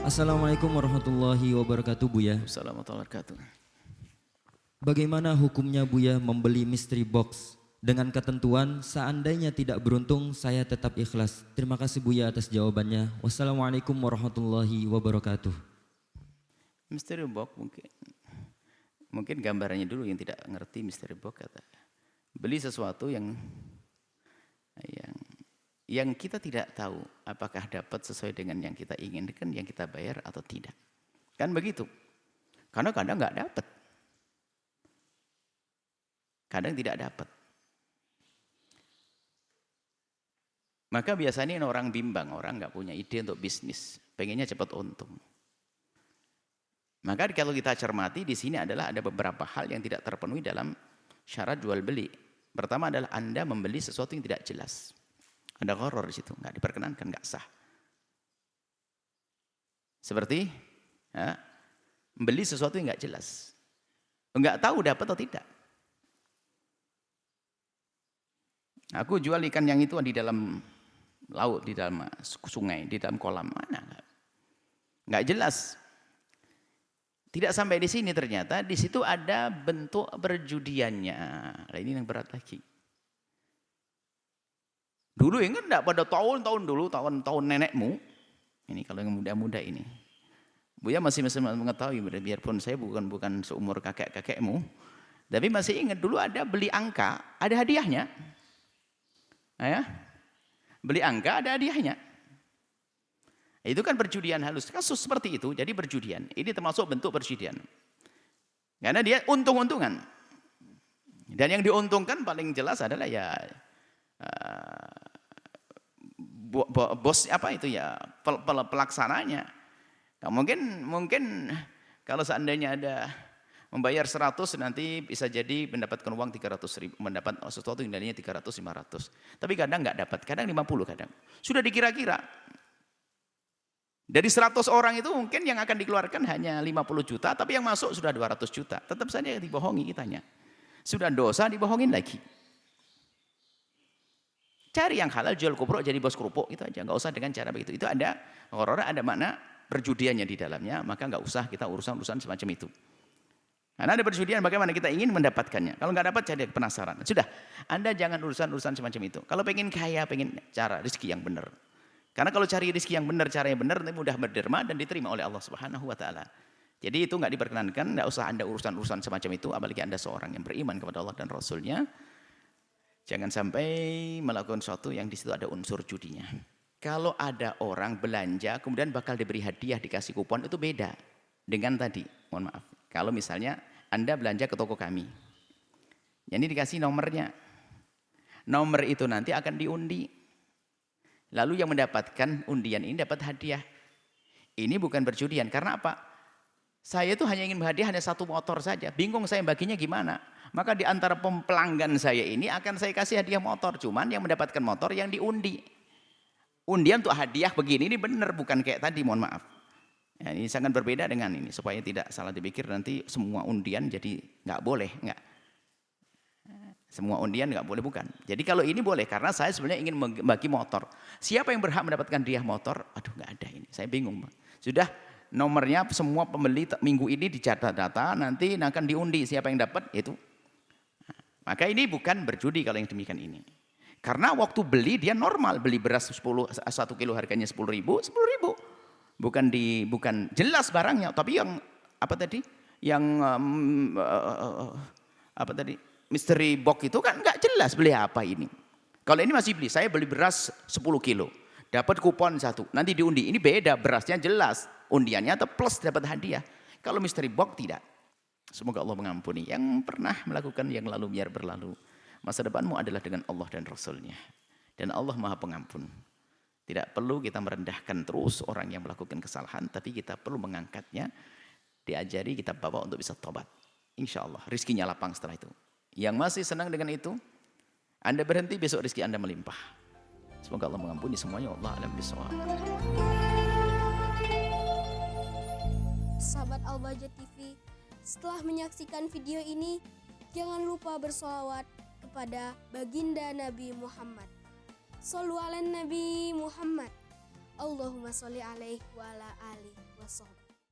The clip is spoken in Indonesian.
Assalamualaikum warahmatullahi wabarakatuh, Buya. Assalamualaikum warahmatullahi wabarakatuh. Bagaimana hukumnya Buya membeli mystery box dengan ketentuan seandainya tidak beruntung saya tetap ikhlas? Terima kasih Buya atas jawabannya. Wassalamualaikum warahmatullahi wabarakatuh. Mystery box mungkin gambarannya dulu yang tidak ngerti mystery box kata. Beli sesuatu yang kita tidak tahu apakah dapat sesuai dengan yang kita inginkan, yang kita bayar atau tidak. Kan begitu. Karena kadang nggak dapat. Kadang tidak dapat. Maka biasanya orang bimbang, orang nggak punya ide untuk bisnis, pengennya cepat untung. Maka kalau kita cermati di sini adalah ada beberapa hal yang tidak terpenuhi dalam syarat jual beli. Pertama adalah Anda membeli sesuatu yang tidak jelas. Ada gharar di situ, nggak diperkenankan, nggak sah. Seperti membeli sesuatu yang nggak jelas, nggak tahu dapat atau tidak. Aku jual ikan yang itu di dalam laut, di dalam sungai, di dalam kolam, mana? Nggak jelas. Tidak sampai di sini ternyata di situ ada bentuk perjudiannya. Nah, ini yang berat lagi. Dulu ingat enggak pada tahun-tahun dulu, tahun-tahun nenekmu. Ini kalau yang muda-muda ini. Buya masih mengetahui, biarpun saya bukan seumur kakek-kakekmu. Tapi masih ingat dulu ada beli angka, ada hadiahnya. Ya? Beli angka ada hadiahnya. Itu kan perjudian halus. Kasus seperti itu jadi perjudian. Ini termasuk bentuk perjudian. Karena dia untung-untungan. Dan yang diuntungkan paling jelas adalah bos apa itu ya pelaksananya. Nah, mungkin kalau seandainya ada membayar 100 nanti bisa jadi mendapatkan uang 300.000, mendapat sesuatu yang nilainya 300-500. Tapi kadang nggak dapat, kadang 50 kadang. Sudah dikira-kira. Dari 100 orang itu mungkin yang akan dikeluarkan hanya 50 juta, tapi yang masuk sudah 200 juta. Tetap saja dibohongi kitanya. Sudah dosa dibohongin lagi. Cari yang halal, jual kupruk jadi bos kerupuk, itu aja. Nggak usah dengan cara begitu. Itu ada horor, ada makna perjudiannya di dalamnya, maka nggak usah kita urusan semacam itu. Karena ada perjudian, bagaimana kita ingin mendapatkannya. Kalau nggak dapat, jadi penasaran. Sudah, Anda jangan urusan semacam itu. Kalau pengen kaya, pengen cara rezeki yang benar. Karena kalau cari rezeki yang benar, cara yang benar, nanti mudah berderma dan diterima oleh Allah Subhanahu Wa Taala. Jadi itu nggak diperkenankan, nggak usah Anda urusan semacam itu, apalagi Anda seorang yang beriman kepada Allah dan Rasulnya. Jangan sampai melakukan sesuatu yang di situ ada unsur judinya. Kalau ada orang belanja kemudian bakal diberi hadiah, dikasih kupon, itu beda dengan tadi. Mohon maaf. Kalau misalnya Anda belanja ke toko kami, ini dikasih nomornya. Nomor itu nanti akan diundi. Lalu yang mendapatkan undian ini dapat hadiah. Ini bukan perjudian. Karena apa? Saya itu hanya ingin berhadiah hanya satu motor saja. Bingung saya baginya gimana. Maka di antara pelanggan saya ini akan saya kasih hadiah motor. Cuman yang mendapatkan motor yang diundi. Undian untuk hadiah begini ini benar, bukan kayak tadi, mohon maaf. Ya, ini sangat berbeda dengan ini. Supaya tidak salah dipikir nanti semua undian jadi nggak boleh. Nggak. Semua undian nggak boleh, bukan. Jadi kalau ini boleh karena saya sebenarnya ingin membagi motor. Siapa yang berhak mendapatkan hadiah motor? Aduh nggak ada ini. Saya bingung. Sudah nomornya semua pembeli minggu ini dicatat data, nanti akan diundi siapa yang dapat itu. Maka ini bukan berjudi kalau yang demikian ini. Karena waktu beli dia normal, beli beras 1 kilo harganya 10.000, 10.000. Bukan jelas barangnya, tapi yang apa tadi? Yang apa tadi? Mystery box itu kan nggak jelas beli apa ini. Kalau ini masih beli, saya beli beras 10 kilo, dapat kupon 1, nanti diundi. Ini beda, berasnya jelas, undiannya atau plus dapat hadiah. Kalau mystery box tidak. Semoga Allah mengampuni. Yang pernah melakukan yang lalu biar berlalu. Masa depanmu adalah dengan Allah dan Rasulnya. Dan Allah Maha Pengampun. Tidak perlu kita merendahkan terus orang yang melakukan kesalahan, tapi kita perlu mengangkatnya, diajari, kita bawa untuk bisa tobat. Insya Allah, rizkinya lapang setelah itu. Yang masih senang dengan itu, Anda berhenti, besok rezeki Anda melimpah. Semoga Allah mengampuni semuanya. Allah a'lam bishawab. Sahabat Al-Bahjah TV, setelah menyaksikan video ini, jangan lupa bersolawat kepada baginda Nabi Muhammad. Shollu ala Nabi Muhammad. Allahumma sholli alaihi wa ala alihi wa sahbihi.